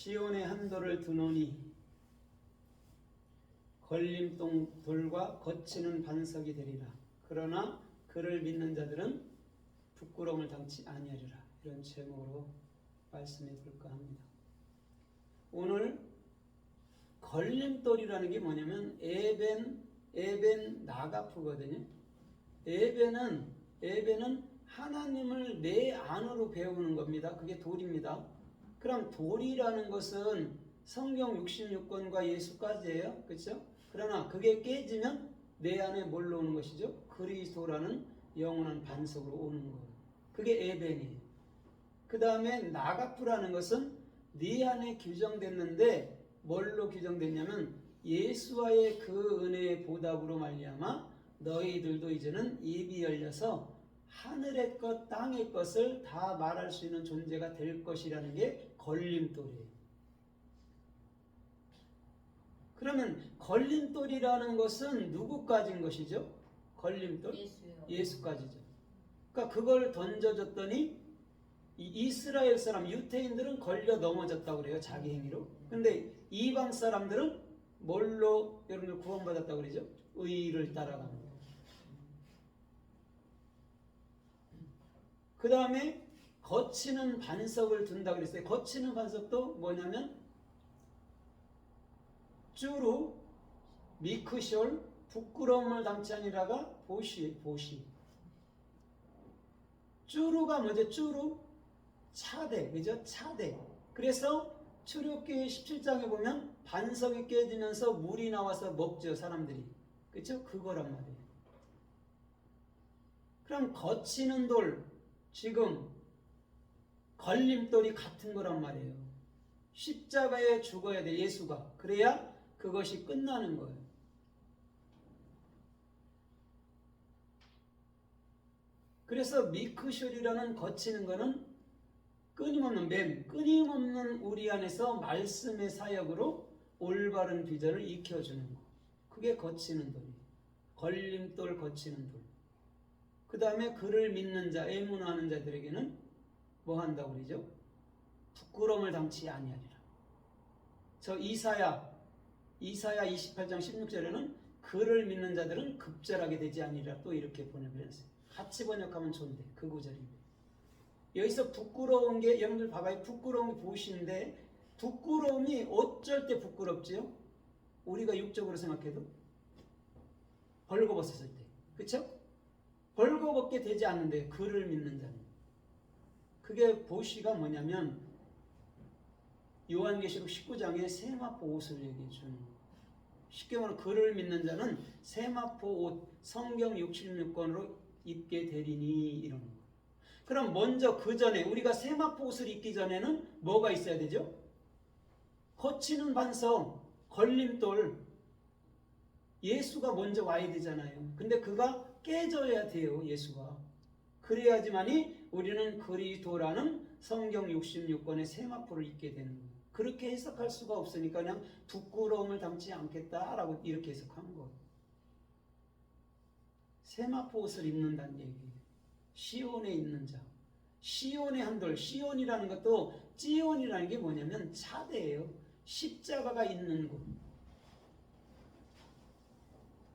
시온의 한돌을 두노니 걸림돌과 거치는 반석이 되리라. 그러나 그를 믿는 자들은 부끄러움을 당치 아니하리라. 이런 제목으로 말씀해 볼까 합니다. 오늘 걸림돌이라는 게 뭐냐면 에벤 나가프거든요. 에벤은 하나님을 내 안으로 배우는 겁니다. 그게 돌입니다. 그럼 돌이라는 것은 성경 66권과 예수까지예요. 그렇죠? 그러나 그게 깨지면 내 안에 뭘로 오는 것이죠? 그리스도라는 영원한 반석으로 오는 거예요. 그게 에벤이에요. 그 다음에 나가프라는 것은 네 안에 규정됐는데 뭘로 규정됐냐면 예수와의 그 은혜의 보답으로 말미암아 너희들도 이제는 입이 열려서 하늘의 것 땅의 것을 다 말할 수 있는 존재가 될 것이라는 게 걸림돌이에요. 그러면 걸림돌이라는 것은 누구까지인 것이죠? 걸림돌? 예수까지죠. 그러니까 그걸 던져줬더니 이 이스라엘 사람 유태인들은 걸려 넘어졌다고 그래요. 자기 행위로. 근데 이방 사람들은 뭘로 여러분들 구원받았다고 그러죠? 의를 따라가는 거예요. 그 다음에 거치는 반석을 둔다고 그랬어요. 거치는 반석도 뭐냐면 쭈루, 미크숄, 부끄러움을 담지 아니라가 보시. 쭈루가 뭐죠? 쭈루? 차대, 그죠? 차대. 그래서 출애굽기 17장에 보면 반석이 깨지면서 물이 나와서 먹죠, 사람들이. 그죠? 그거란 말이에요. 그럼 거치는 돌, 지금 걸림돌이 같은 거란 말이에요. 십자가에 죽어야 돼, 예수가. 그래야 그것이 끝나는 거예요. 그래서 미크숄이라는 거치는 거는 끊임없는 우리 안에서 말씀의 사역으로 올바른 비전을 익혀주는 거. 그게 거치는 돌이에요. 걸림돌 거치는 돌. 그 다음에 그를 믿는 자, 애문하는 자들에게는 뭐 한다고 그러죠? 부끄러움을 당치 아니하리라. 저 이사야 28장 16절에는 그를 믿는 자들은 급절하게 되지 아니하리라 또 이렇게 번역했어요. 같이 번역하면 좋은데 그 구절입니다. 여기서 부끄러운 게 여러분들 봐봐요. 부끄러운 게 보시는데 부끄러움이 어쩔 때 부끄럽지요? 우리가 육적으로 생각해도 벌거벗었을 때, 그렇죠? 벌거벗게 되지 않는데 그를 믿는 자는 그게 보시가 뭐냐면 요한계시록 19장에 세마포 옷을 얘기해 주는 거예요. 쉽게 말하면 그를 믿는 자는 세마포 옷 성경 66권으로 입게 되리니 이런 거예요. 그럼 먼저 그 전에 우리가 세마포 옷을 입기 전에는 뭐가 있어야 되죠? 거치는 반석, 걸림돌, 예수가 먼저 와야 되잖아요. 근데 그가 깨져야 돼요, 예수가. 그래야지만이 우리는 그리스도라는 성경 66권의 세마포를 입게 되는 거예요. 그렇게 해석할 수가 없으니까 그냥 부끄러움을 담지 않겠다라고 이렇게 해석한 거예요. 세마포 옷을 입는다는 얘기예요. 시온에 있는 자. 시온의 한돌, 시온이라는 것도 찌온이라는 게 뭐냐면 차대예요. 십자가가 있는 곳.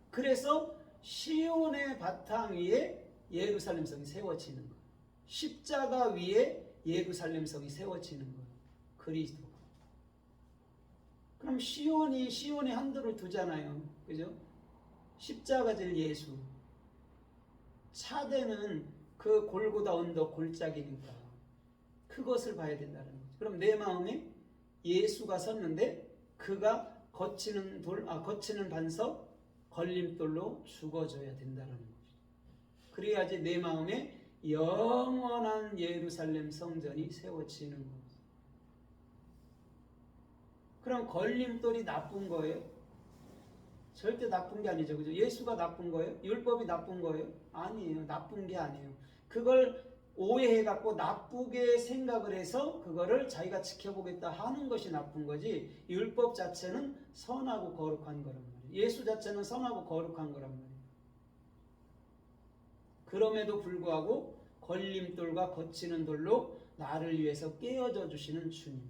그래서 시온의 바탕 위에 예루살렘 성이 세워지는 거예요. 십자가 위에 예루살렘 성이 세워지는 거예요. 그리스도가. 그럼 시온의 한돌을 두잖아요. 그죠? 십자가질 예수. 차대는 그 골고다 언덕 골짜기니까 그것을 봐야 된다는 거죠. 그럼 내 마음에 예수가 섰는데 그가 거치는 반석 걸림돌로 죽어져야 된다는 거죠. 그래야지 내 마음에 영원한 예루살렘 성전이 세워지는 거죠. 그럼 걸림돌이 나쁜 거예요? 절대 나쁜 게 아니죠. 그죠? 예수가 나쁜 거예요? 율법이 나쁜 거예요? 아니에요. 나쁜 게 아니에요. 그걸 오해해갖고 나쁘게 생각을 해서 그거를 자기가 지켜보겠다 하는 것이 나쁜 거지 율법 자체는 선하고 거룩한 거란 말이에요. 예수 자체는 선하고 거룩한 거란 말이에요. 그럼에도 불구하고 걸림돌과 거치는 돌로 나를 위해서 깨어져 주시는 주님.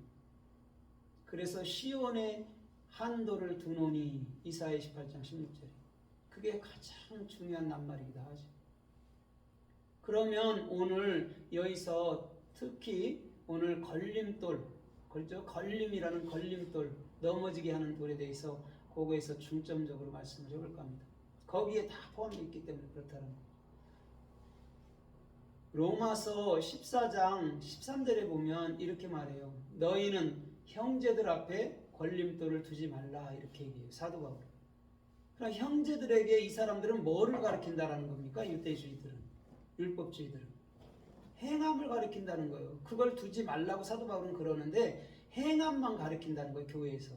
그래서 시온의 한도를 두노니 이사야 28장 16절에 그게 가장 중요한 낱말이기도 하죠. 그러면 오늘 여기서 특히 오늘 걸림돌, 그렇죠? 걸림이라는 걸림돌, 넘어지게 하는 돌에 대해서 그거에서 중점적으로 말씀을 해볼까 합니다. 거기에 다 포함되어 있기 때문에 그렇다는 거예요. 로마서 14장 13절에 보면 이렇게 말해요. 너희는 형제들 앞에 걸림돌을 두지 말라 이렇게 얘기해요. 사도 바울. 그럼 형제들에게 이 사람들은 뭐를 가르친다라는 겁니까? 유대주의들은, 율법주의들은 행함을 가르친다는 거예요. 그걸 두지 말라고 사도 바울은 그러는데 행함만 가르친다는 거예요. 교회에서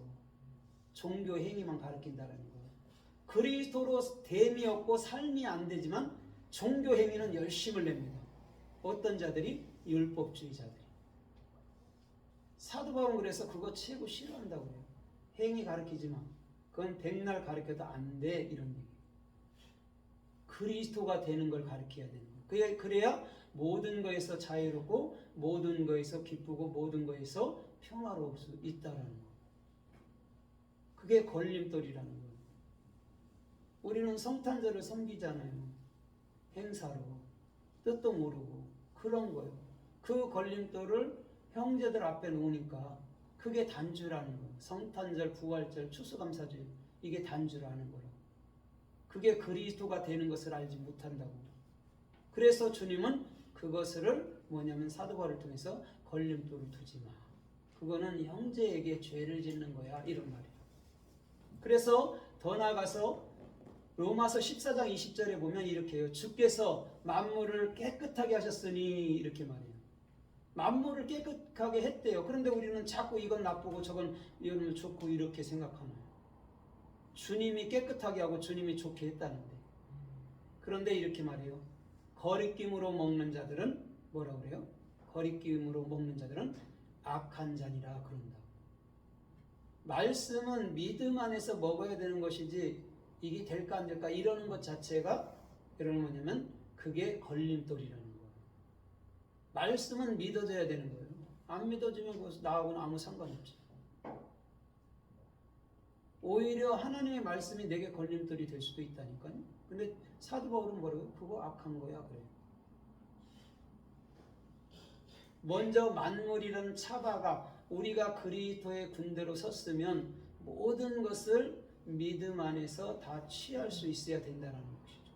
종교 행위만 가르친다는 거예요. 그리스도로 됨이 없고 삶이 안 되지만 종교 행위는 열심을 냅니다. 어떤 자들이? 율법주의자들이. 사도 바울은 그래서 그거 최고 싫어한다고 해요. 행위 가르치지 마. 그건 백날 가르쳐도 안 돼. 이런 얘기. 그리스도가 되는 걸 가르쳐야 되는 거예요. 그래야 모든 거에서 자유롭고 모든 거에서 기쁘고 모든 거에서 평화로울 수 있다라는 거. 그게 걸림돌이라는 거예요. 우리는 성탄절을 섬기잖아요. 행사로. 뜻도 모르고 그런 거예요. 그 걸림돌을 형제들 앞에 놓으니까 그게 단주라는 거예요. 성탄절, 부활절, 추수감사절 이게 단주라는 거예요. 그게 그리스도가 되는 것을 알지 못한다고. 그래서 주님은 그것을 뭐냐면 사도 바울을 통해서 걸림돌을 두지 마. 그거는 형제에게 죄를 짓는 거야. 이런 말이에요. 그래서 더 나아가서 로마서 14장 20절에 보면 이렇게 해요. 주께서 만물을 깨끗하게 하셨으니 이렇게 말해요. 만물을 깨끗하게 했대요. 그런데 우리는 자꾸 이건 나쁘고 저건 이건 좋고 이렇게 생각하나요? 주님이 깨끗하게 하고 주님이 좋게 했다는데. 그런데 이렇게 말해요. 거리낌으로 먹는 자들은 뭐라고 그래요? 거리낌으로 먹는 자들은 악한 자니라 그런다. 말씀은 믿음 안에서 먹어야 되는 것이지 이게 될까 안 될까 이러는 것 자체가 여러분 뭐냐면 그게 걸림돌이라는 거예요. 말씀은 믿어져야 되는 거예요. 안 믿어지면 그것은 나하고는 아무 상관없죠. 오히려 하나님의 말씀이 내게 걸림돌이 될 수도 있다니까요. 근데 사도 바울은 뭐라고요? 그거 악한 거야 그래요. 먼저 만물이라는 차바가 우리가 그리스도의 군대로 섰으면 모든 것을 믿음 안에서 다 취할 수 있어야 된다는 것이죠.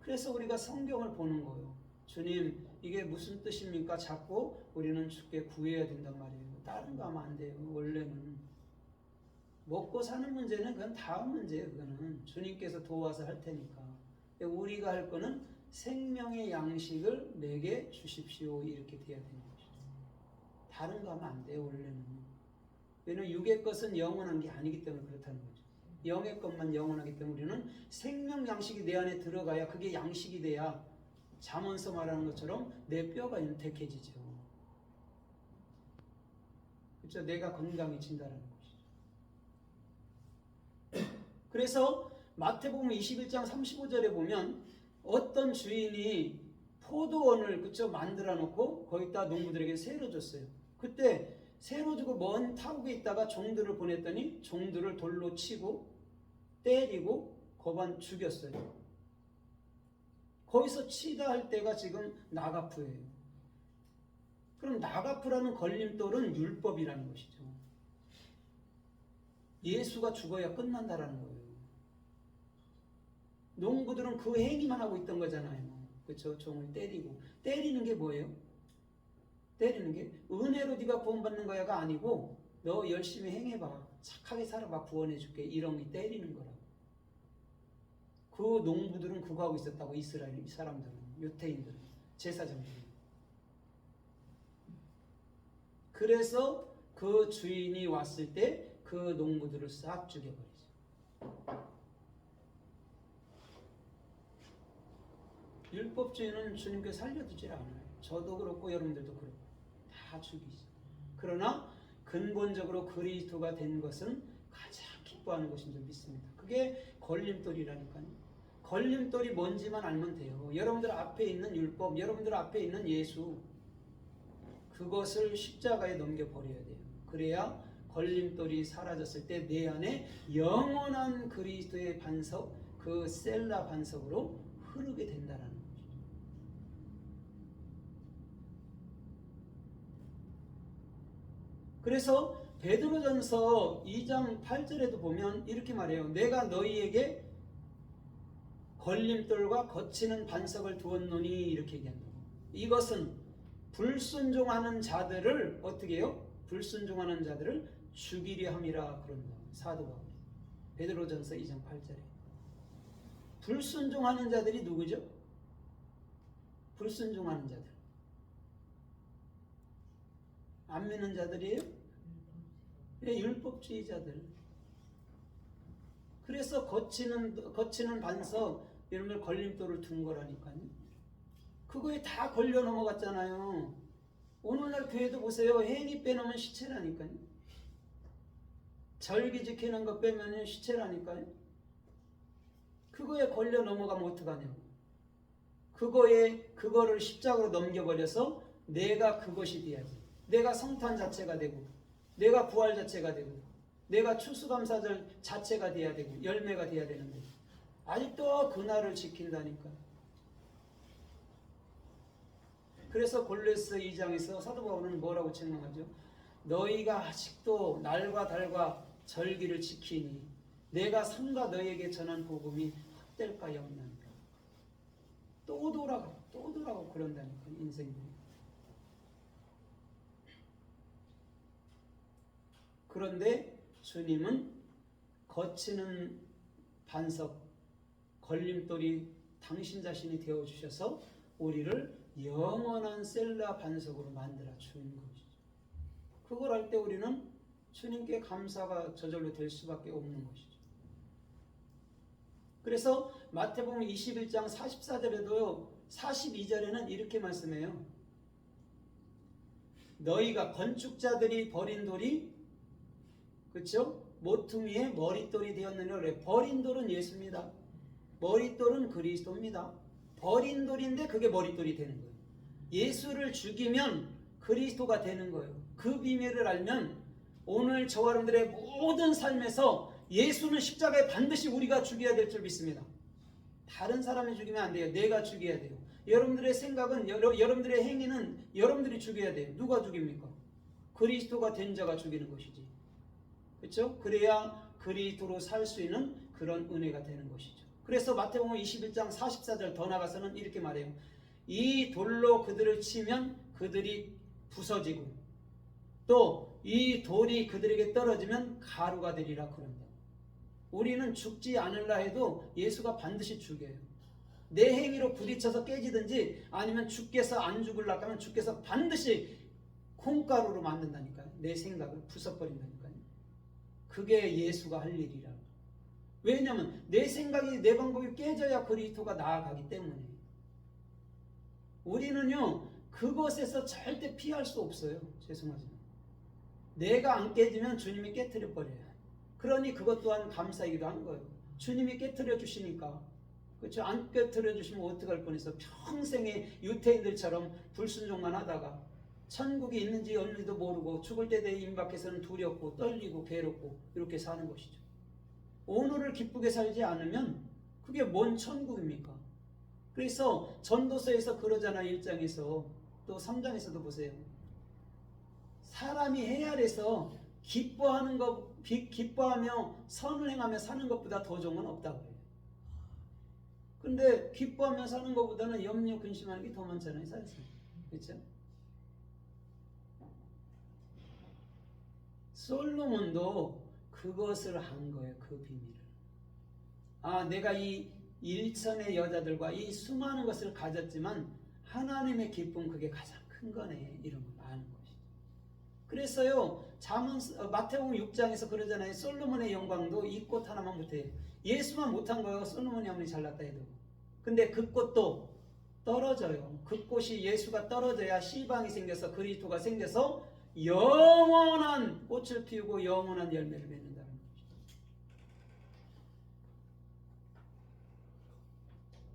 그래서 우리가 성경을 보는 거예요. 주님 이게 무슨 뜻입니까? 자꾸 우리는 주께 구해야 된단 말이에요. 다른 거 하면 안 돼요. 원래는 먹고 사는 문제는 그건 다음 문제예요. 그거는 주님께서 도와서 할 테니까. 우리가 할 거는 생명의 양식을 내게 주십시오. 이렇게 돼야 되는 것이죠. 다른 거 하면 안 돼요. 원래는. 왜냐하면 육의 것은 영원한 게 아니기 때문에 그렇다는 거죠. 영의 것만 영원하기 때문에 우리는 생명 양식이 내 안에 들어가야 그게 양식이 돼야 잠언서 말하는 것처럼 내 뼈가 윤택해지죠. 그렇죠? 내가 건강해진다는 것이죠. 그래서 마태복음 21장 35절에 보면 어떤 주인이 포도원을 그쵸 만들어 놓고 거기다 농부들에게 새로 줬어요. 그때 새로 주고 먼 타국에 있다가 종들을 보냈더니 종들을 돌로 치고 때리고 거반 죽였어요. 거기서 치다 할 때가 지금 나가프예요. 그럼 나가프라는 걸림돌은 율법이라는 것이죠. 예수가 죽어야 끝난다라는 거예요. 농부들은 그 행위만 하고 있던 거잖아요. 그렇죠? 종을 때리고. 때리는 게 뭐예요? 때리는 게 은혜로 네가 구원받는 거야가 아니고 너 열심히 행해봐. 착하게 살아봐. 구원해줄게. 이런 게 때리는 거라고. 그 농부들은 그거 하고 있었다고. 이스라엘 사람들은. 유태인들은. 제사장들은. 그래서 그 주인이 왔을 때 그 농부들을 싹 죽여버리죠. 율법주의는 주님께서 살려두질 않아요. 저도 그렇고 여러분들도 그렇고 다 죽이죠. 그러나 근본적으로 그리스도가 된 것은 가장 기뻐하는 것인 줄 믿습니다. 그게 걸림돌이라니까요. 걸림돌이 뭔지만 알면 돼요. 여러분들 앞에 있는 율법, 여러분들 앞에 있는 예수, 그것을 십자가에 넘겨버려야 돼요. 그래야 걸림돌이 사라졌을 때 내 안에 영원한 그리스도의 반석, 그 셀라 반석으로 흐르게 된다라는 거죠. 그래서 베드로전서 2장 8절에도 보면 이렇게 말해요. 내가 너희에게 걸림돌과 거치는 반석을 두었노니 이렇게 얘기한다. 이것은 불순종하는 자들을 어떻게 해요? 불순종하는 자들을 죽이려 함이라 그런다. 사도 바울이 베드로전서 2장 8절에. 불순종하는 자들이 누구죠? 불순종하는 자들. 안 믿는 자들이에요? 네, 율법주의자들. 그래서 거치는 반석, 여러분들 걸림돌을 둔 거라니까요. 그거에 다 걸려 넘어갔잖아요. 오늘날 교회도 보세요. 행위 빼놓으면 시체라니까요. 절기 지키는 거 빼면 시체라니까요. 그거에 걸려 넘어가면 어떡하냐고. 그거를 십자가로 넘겨버려서 내가 그것이 돼야지. 내가 성탄 자체가 되고, 내가 부활 자체가 되고, 내가 추수감사절 자체가 돼야 되고, 열매가 돼야 되는데 아직도 그날을 지킨다니까. 그래서 골로새 2장에서 사도 바울은 뭐라고 책망하죠? 너희가 아직도 날과 달과 절기를 지키니 내가 삼가 너희에게 전한 복음이 헛될까 영난다. 또 돌아가고 그런다니까 인생이. 그런데 주님은 거치는 반석, 걸림돌이 당신 자신이 되어주셔서 우리를 영원한 셀라 반석으로 만들어 주는 것이죠. 그걸 할 때 우리는 주님께 감사가 저절로 될 수밖에 없는 것이죠. 그래서 마태복음 21장 44절에도 42절에는 이렇게 말씀해요. 너희가 건축자들이 버린 돌이 그렇죠? 모퉁이의 머릿돌이 되었느냐 그래. 버린 돌은 예수입니다. 머릿돌은 그리스도입니다. 버린 돌인데 그게 머릿돌이 되는 거예요. 예수를 죽이면 그리스도가 되는 거예요. 그 비밀을 알면 오늘 저와 여러분들의 모든 삶에서 예수는 십자가에 반드시 우리가 죽여야 될 줄 믿습니다. 다른 사람이 죽이면 안 돼요. 내가 죽여야 돼요. 여러분들의 생각은, 여러분들의 행위는 여러분들이 죽여야 돼요. 누가 죽입니까? 그리스도가 된 자가 죽이는 것이지. 그렇죠? 그래야 그리스도로 살 수 있는 그런 은혜가 되는 것이죠. 그래서 마태복음 21장 44절 더 나가서는 이렇게 말해요. 이 돌로 그들을 치면 그들이 부서지고 또 이 돌이 그들에게 떨어지면 가루가 되리라 그런다. 우리는 죽지 않으려 해도 예수가 반드시 죽여요. 내 행위로 부딪혀서 깨지든지 아니면 주께서 안 죽으려고 하면 주께서 반드시 콩가루로 만든다니까요. 내 생각을 부숴버린다니까요. 그게 예수가 할 일이라. 왜냐하면 내 생각이 내 방법이 깨져야 그리스도가 나아가기 때문에. 우리는요 그것에서 절대 피할 수 없어요. 죄송하지만 내가 안 깨지면 주님이 깨트려 버려요. 그러니 그것 또한 감사이기도 한 거예요. 주님이 깨트려 주시니까. 그렇죠? 안 깨트려 주시면 어떡할 뻔했어. 평생에 유태인들처럼 불순종만 하다가 천국이 있는지 없는지도 모르고 죽을 때 대해 임박해서는 두렵고 떨리고 괴롭고 이렇게 사는 것이죠. 오늘을 기쁘게 살지 않으면 그게 뭔 천국입니까? 그래서 전도서에서 그러잖아요. 1장에서 또 3장에서도 보세요. 사람이 해 아래서 기뻐하며 선을 행하며 사는 것보다 더 좋은 건 없다고 해요. 근데 기뻐하며 사는 것보다는 염려 근심하는 게 더 많잖아요. 사실. 그렇죠? 솔로몬도 그것을 한 거예요. 그 비밀을. 아, 내가 이 일천의 여자들과 이 수많은 것을 가졌지만 하나님의 기쁨 그게 가장 큰 거네. 이런 걸 아는 것이죠. 그래서요. 마태복음 6장에서 그러잖아요. 솔로몬의 영광도 이 꽃 하나만 못해. 예수만 못한 거예요. 솔로몬이 아무리 잘났다 해도. 근데 그 꽃도 떨어져요. 그 꽃이 예수가 떨어져야 씨방이 생겨서 그리스도가 생겨서 영원한 꽃을 피우고 영원한 열매를 맺는다는 거죠.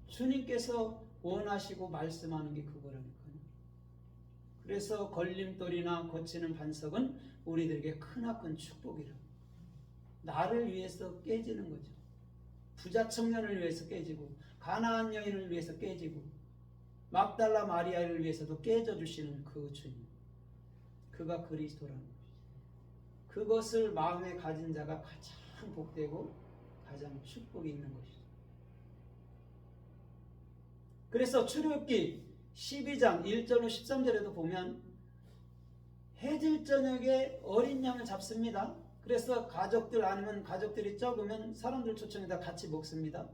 주님께서 원하시고 말씀하는 게 그거라니까요. 그래서 걸림돌이나 거치는 반석은 우리들에게 크나큰 축복이라. 나를 위해서 깨지는 거죠. 부자 청년을 위해서 깨지고, 가나안 여인을 위해서 깨지고, 막달라 마리아를 위해서도 깨져주시는 그 주님, 그가 그리스도라는 것이죠. 그것을 마음에 가진 자가 가장 복되고 가장 축복이 있는 것이죠. 그래서 출애굽기 12장 1절로 13절에도 보면 해질 저녁에 어린 양을 잡습니다. 그래서 가족들 아니면 가족들이 적으면 사람들 초청해다 같이 먹습니다.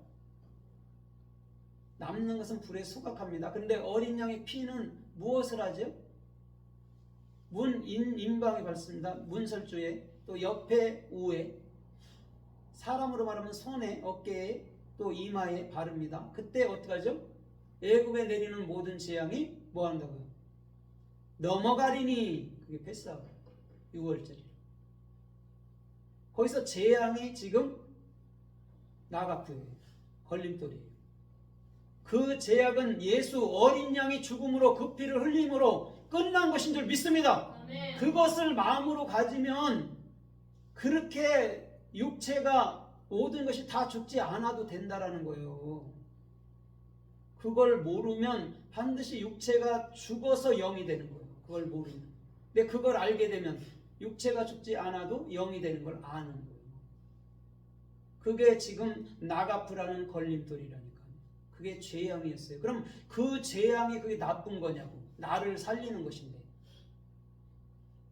남는 것은 불에 소각합니다. 그런데 어린 양의 피는 무엇을 하죠? 인방에 밟습니다. 문설주에, 또 옆에, 우에, 사람으로 말하면 손에, 어깨에, 또 이마에 바릅니다. 그때 어떻게 하죠? 애굽에 내리는 모든 재앙이 뭐 한다고요? 넘어가리니. 그게 패스하고 6월절이에요. 거기서 재앙이 지금 나가프예요. 걸림돌이에요. 그 제약은 예수 어린 양이 죽음으로 그 피를 흘림으로 끝난 것인 줄 믿습니다. 아멘. 그것을 마음으로 가지면 그렇게 육체가 모든 것이 다 죽지 않아도 된다라는 거예요. 그걸 모르면 반드시 육체가 죽어서 영이 되는 거예요. 그걸 모르면. 근데 그걸 알게 되면 육체가 죽지 않아도 영이 되는 걸 아는 거예요. 그게 지금 나가프라는 걸림돌이라니까요. 그게 죄양이었어요. 그럼 그 죄양이 그게 나쁜 거냐고. 나를 살리는 것인데.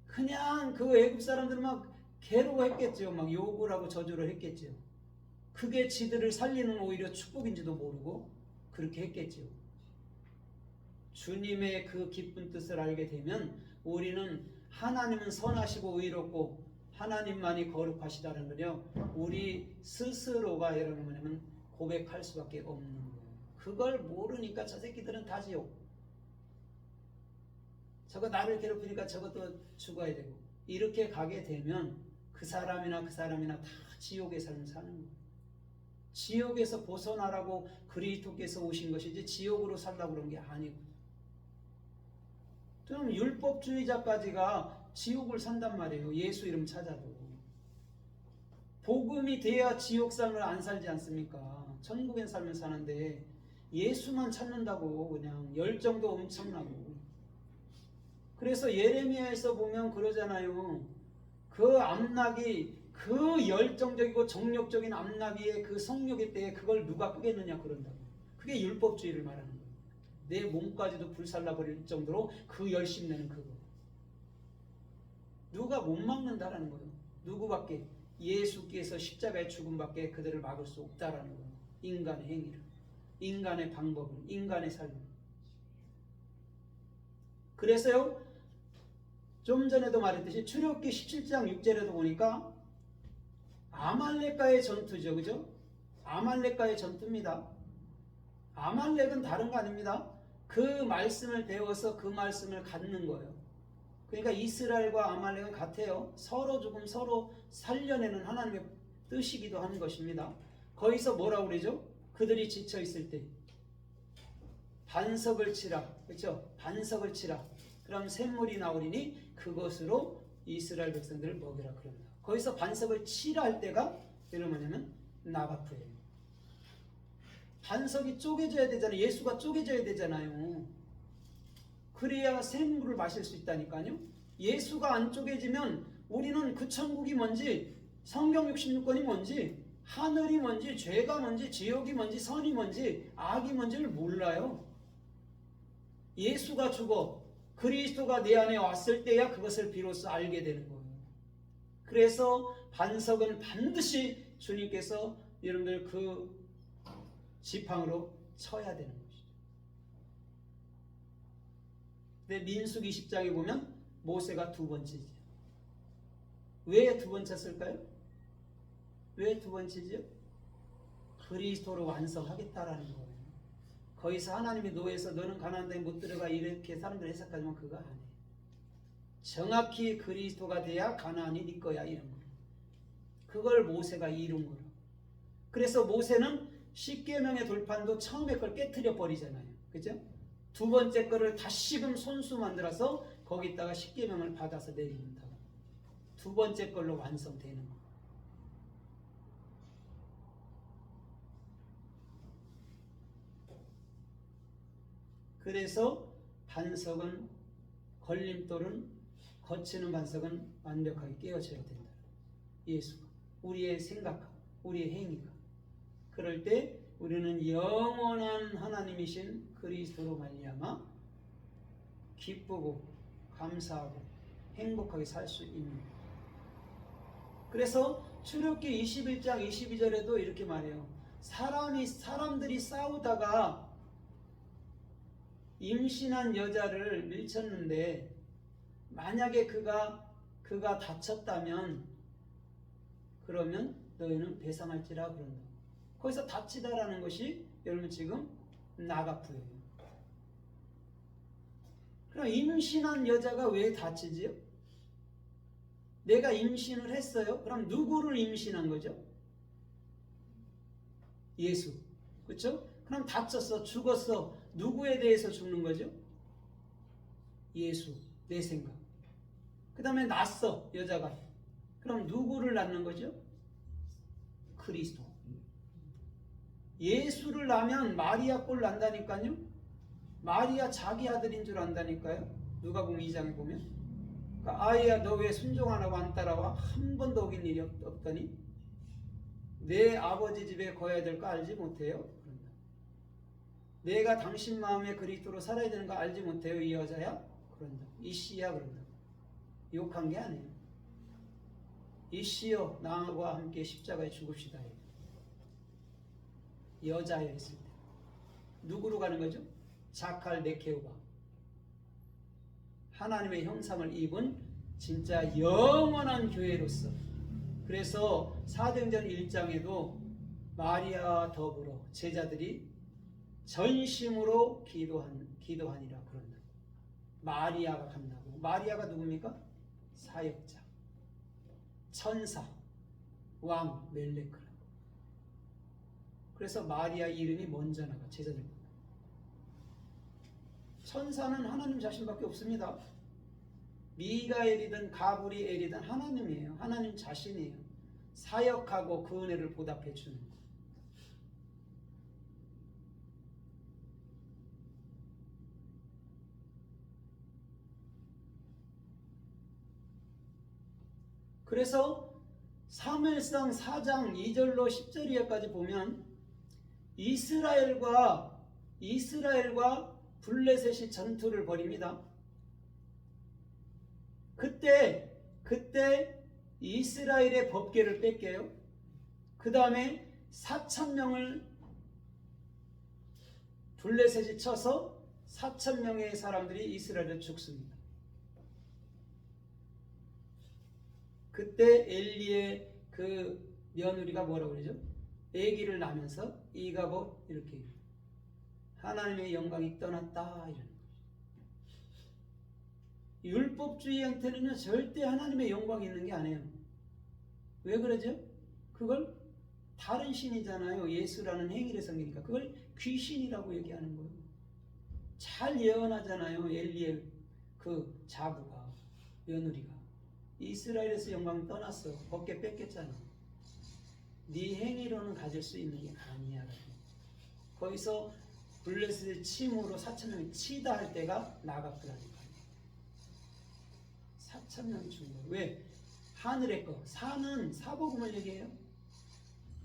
그냥 그 애굽 사람들은 막 괴로워했겠죠. 막 욕을 하고 저주를 했겠죠. 그게 지들을 살리는 오히려 축복인지도 모르고 그렇게 했겠죠. 주님의 그 기쁜 뜻을 알게 되면 우리는 하나님은 선하시고 의롭고 하나님만이 거룩하시다는 거요. 우리 스스로가 여러분 뭐냐면 고백할 수밖에 없는 거예요. 그걸 모르니까 저 새끼들은 다 지옥. 저거 나를 괴롭히니까 저것도 죽어야 되고. 이렇게 가게 되면 그 사람이나 다 지옥의 삶을 사는 거예요. 지옥에서 벗어나라고 그리스도께서 오신 것이지 지옥으로 살라고 그런 게 아니고. 그럼 율법주의자까지가 지옥을 산단 말이에요. 예수 이름 찾아도. 복음이 돼야 지옥 삶을 안 살지 않습니까? 천국의 삶을 사는데 예수만 찾는다고 그냥 열정도 엄청나고. 그래서 예레미야에서 보면 그러잖아요. 그 암나기, 그 열정적이고 정력적인 암나기의 그 성욕의 때에 그걸 누가 끄겠느냐 그런다고. 그게 율법주의를 말하는 거예요. 내 몸까지도 불살라버릴 정도로 그 열심 내는 그거. 누가 못 막는다라는 거예요. 누구밖에? 예수께서 십자가의 죽음밖에 그들을 막을 수 없다라는 거예요. 인간의 행위를, 인간의 방법을, 인간의 삶을. 그래서요, 좀 전에도 말했듯이 출애굽기 17장 6절에도 보니까 아말렉과의 전투죠. 그죠? 아말렉과의 전투입니다. 아말렉은 다른 거 아닙니다. 그 말씀을 배워서 그 말씀을 갖는 거예요. 그러니까 이스라엘과 아말렉은 같아요. 서로 조금 서로 살려내는 하나님의 뜻이기도 한 것입니다. 거기서 뭐라고 그러죠? 그들이 지쳐 있을 때 반석을 치라. 그렇죠? 반석을 치라. 그럼 샘물이 나오리니 그것으로 이스라엘 백성들을 먹이라 그럽니다. 거기서 반석을 치라 할 때가 여러분 뭐냐면 나가프예요. 반석이 쪼개져야 되잖아요. 예수가 쪼개져야 되잖아요. 그래야 샘물을 마실 수 있다니까요. 예수가 안 쪼개지면 우리는 그 천국이 뭔지, 성경 66권이 뭔지, 하늘이 뭔지, 죄가 뭔지, 지옥이 뭔지, 선이 뭔지, 악이 뭔지를 몰라요. 예수가 죽어 그리스도가 내 안에 왔을 때야 그것을 비로소 알게 되는 거예요. 그래서 반석은 반드시 주님께서 여러분들 그 지팡으로 쳐야 되는 것이죠. 근데 민수기 10장에 보면 모세가 두 번째죠. 왜 두 번째 쓸까요? 왜 두 번째죠? 그리스도로 완성하겠다라는 거예요. 거기서 하나님이 노예에서 너는 가나안 땅에 못 들어가 이렇게 사람들 해석하지만 그거 아니에요. 정확히 그리스도가 돼야 가나안이 네 거야 이런 거예요. 그걸 모세가 이룬 거예요. 그래서 모세는 10계명의 돌판도 처음에 걸 깨트려 버리잖아요. 그죠? 두 번째 거를 다시금 손수 만들어서 거기다가 십계명을 받아서 내립니다. 두 번째 걸로 완성되는 거. 그래서 반석은 걸림돌은 거치는 반석은 완벽하게 깨어져야 된다. 예수가 우리의 생각하고 우리의 행위가 그럴 때 우리는 영원한 하나님이신 그리스도로 말미암아 기쁘고 감사하고 행복하게 살 수 있는 거예요. 그래서 출애굽기 21장 22절에도 이렇게 말해요. 사람들이 싸우다가 임신한 여자를 밀쳤는데 만약에 그가 다쳤다면 그러면 너희는 배상할지라 그런다. 거기서 다치다라는 것이 여러분 지금 나가프예요. 그럼 임신한 여자가 왜 다치지요? 내가 임신을 했어요. 그럼 누구를 임신한 거죠? 예수. 그렇죠? 그럼 다쳤어, 죽었어. 누구에 대해서 죽는 거죠? 예수. 내 생각. 그 다음에 낳았어, 여자가. 그럼 누구를 낳는 거죠? 그리스도. 예수를 낳으면 마리아 꼴 난다니까요. 마리아 자기 아들인 줄 안다니까요. 누가복음 2장에 보면. 그러니까 아이야 너 왜 순종 안 하고 안 따라와? 한 번도 어긴 일이 없더니 내 아버지 집에 거해야 될 거 알지 못해요? 그런다. 내가 당신 마음에 그리스도로 살아야 되는 거 알지 못해요? 이 여자야? 그런다. 이 씨야 그런다. 욕한 게 아니에요. 이 씨여 나와 함께 십자가에 죽읍시다. 여자여 했을 때 누구로 가는 거죠? 자칼 네케오바. 하나님의 형상을 입은 진짜 영원한 교회로서. 그래서 사도행전 1장에도 마리아와 더불어 제자들이 전심으로 기도하니라 그런다. 마리아가 간다고. 마리아가 누굽니까? 사역자, 천사, 왕 멜레크라고. 그래서 마리아 이름이 먼저 나가 제자들. 천사는 하나님 자신밖에 없습니다. 미가엘이든 가브리엘이든 하나님이에요. 하나님 자신이에요. 사역하고 그 은혜를 보답해 주는 거. 그래서 사무엘상 4장 2절로 10절 이하까지 보면 이스라엘과 블레셋이 전투를 벌입니다. 그때 이스라엘의 법궤를 뺏겨요. 그 다음에 4,000명을 블레셋이 쳐서 4,000명의 사람들이 이스라엘을 죽습니다. 그때 엘리의 그 며느리가 뭐라고 그러죠? 아기를 낳으면서 이가봇 이렇게 하나님의 영광이 떠났다 이러는 거죠. 율법주의한테는요 절대 하나님의 영광이 있는 게 아니에요. 왜 그러죠? 그걸 다른 신이잖아요. 예수라는 행위를 섬기니까 그걸 귀신이라고 얘기하는 거예요. 잘 예언하잖아요. 엘리의 그 자부가 며느리가 이스라엘에서 영광 떠났어. 법궤 뺏겼잖아. 네 행위로는 가질 수 있는 게 아니야. 거기서 블레셋의 침으로 4,000명이 치다 할 때가 나가프라니까. 4,000명이 죽은 거예요. 왜? 하늘의 거. 사는 사복음을 얘기해요.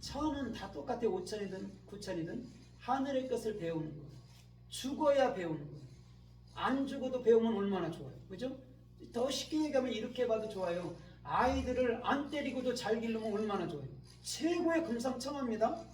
천은 다 똑같아. 5천이든 9천이든 하늘의 것을 배우는 거예요. 죽어야 배우는 거예요. 안 죽어도 배우면 얼마나 좋아요. 그죠? 더 쉽게 얘기하면 이렇게 봐도 좋아요. 아이들을 안 때리고도 잘 기르면 얼마나 좋아요. 최고의 금상첨화입니다.